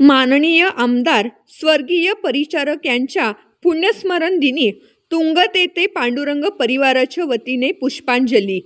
माननीय आमदार स्वर्गीय परिचारक यांच्या पुण्यस्मरण दिनी तुंगत येथे पांडुरंग परिवाराच्या वतीने पुष्पांजली।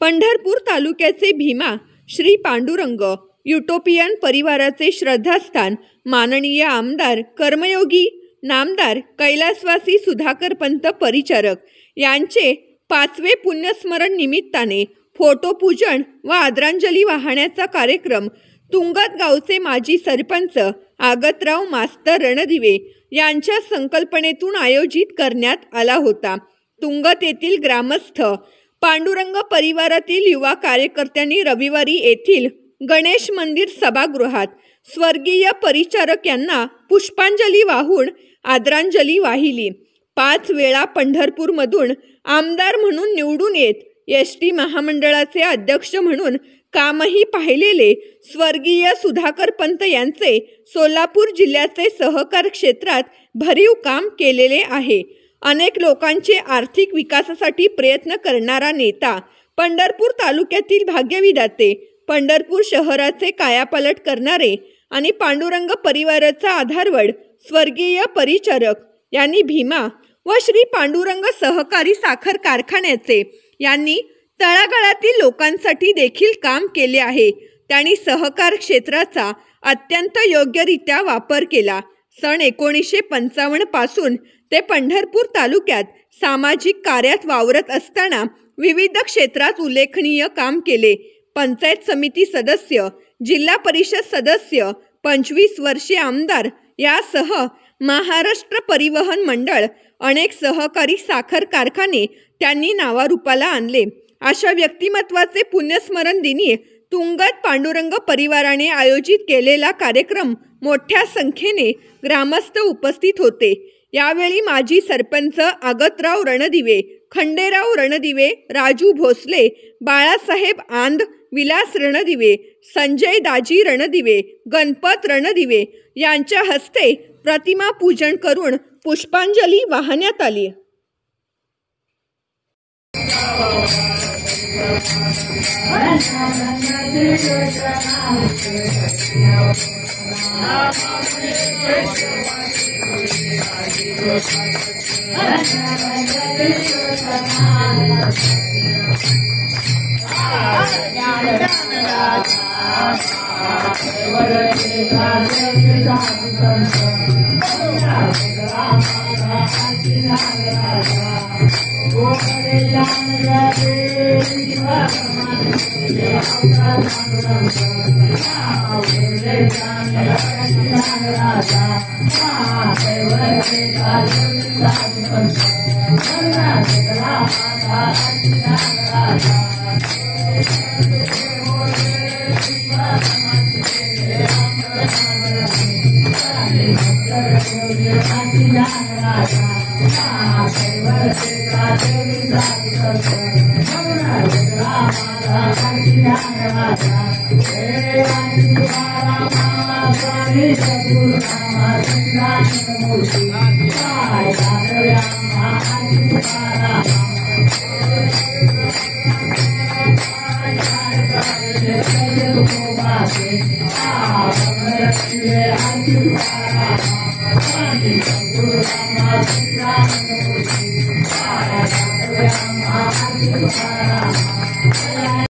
पंढरपूर तालुक्याचे भीमा श्री पांडुरंग युटोपियन परिवाराचे श्रद्धास्थान माननीय आमदार कर्मयोगी नामदार कैलासवासी सुधाकर पंत परिचारक यांचे 5वे पुण्यस्मरण निमित्ताने फोटोपूजन व आदरांजली वाहण्याचा कार्यक्रम तुंगत गावचे माजी सरपंच आगतराव मास्तर रणदिवे यांच्या संकल्पनेतून आयोजित करण्यात आला होता। तुंगत येथील ग्रामस्थ पांडुरंग परिवारातील युवा कार्यकर्त्यांनी रविवारी येथील गणेश मंदिर सभागृहात स्वर्गीय परिचारक यांना पुष्पांजली वाहून आदरांजली वाहिली। 5 वेळा पंढरपूरमधून आमदार म्हणून निवडून येत एसटी महामंडळाचे अध्यक्ष म्हणून कामही पाहिलेले स्वर्गीय सुधाकर पंत यांचे सोलापूर जिल्ह्याचे सहकार क्षेत्रात भरीव काम केलेले आहे। अनेक लोकांचे आर्थिक विकासासाठी प्रयत्न करणारा नेता, पंढरपूर तालुक्यातील भाग्यविधाते, पंढरपूर शहराचे कायापालट करणारे आणि पांडुरंग परिवाराचा आधारवड स्वर्गीय परिचारक यांनी भीमा व श्री पांडुरंग सहकारी साखर कारखान्याचे यांनी तळागाळातील लोकांसाठी देखील काम केले आहे। त्यांनी सहकार क्षेत्राचा अत्यंत योग्यरित्या वापर केला। सन 1955 पासून ते पंढरपूर तालुक्यात सामाजिक कार्यात वावरत असताना विविध क्षेत्रात उल्लेखनीय काम केले। पंचायत समिती सदस्य, जिल्हा परिषद सदस्य, 25 वर्षे आमदार यासह महाराष्ट्र परिवहन मंडळ, अनेक सहकारी साखर कारखाने त्यांनी नावारूपाला आणले। अशा व्यक्तिमत्वाचे पुण्यस्मरण दिनी तुंगत पांडुरंग परिवाराने आयोजित केलेला कार्यक्रम मोठ्या संख्येने ग्रामस्थ उपस्थित होते। यावेळी माजी सरपंच आगतराव रणदिवे, खंडेराव रणदिवे, राजू भोसले, बाळासाहेब आंध, विलास रणदिवे, संजय दाजी रणदिवे, गणपत रणदिवे यांच्या हस्ते प्रतिमा पूजन करून पुष्पांजली वाहण्यात आली।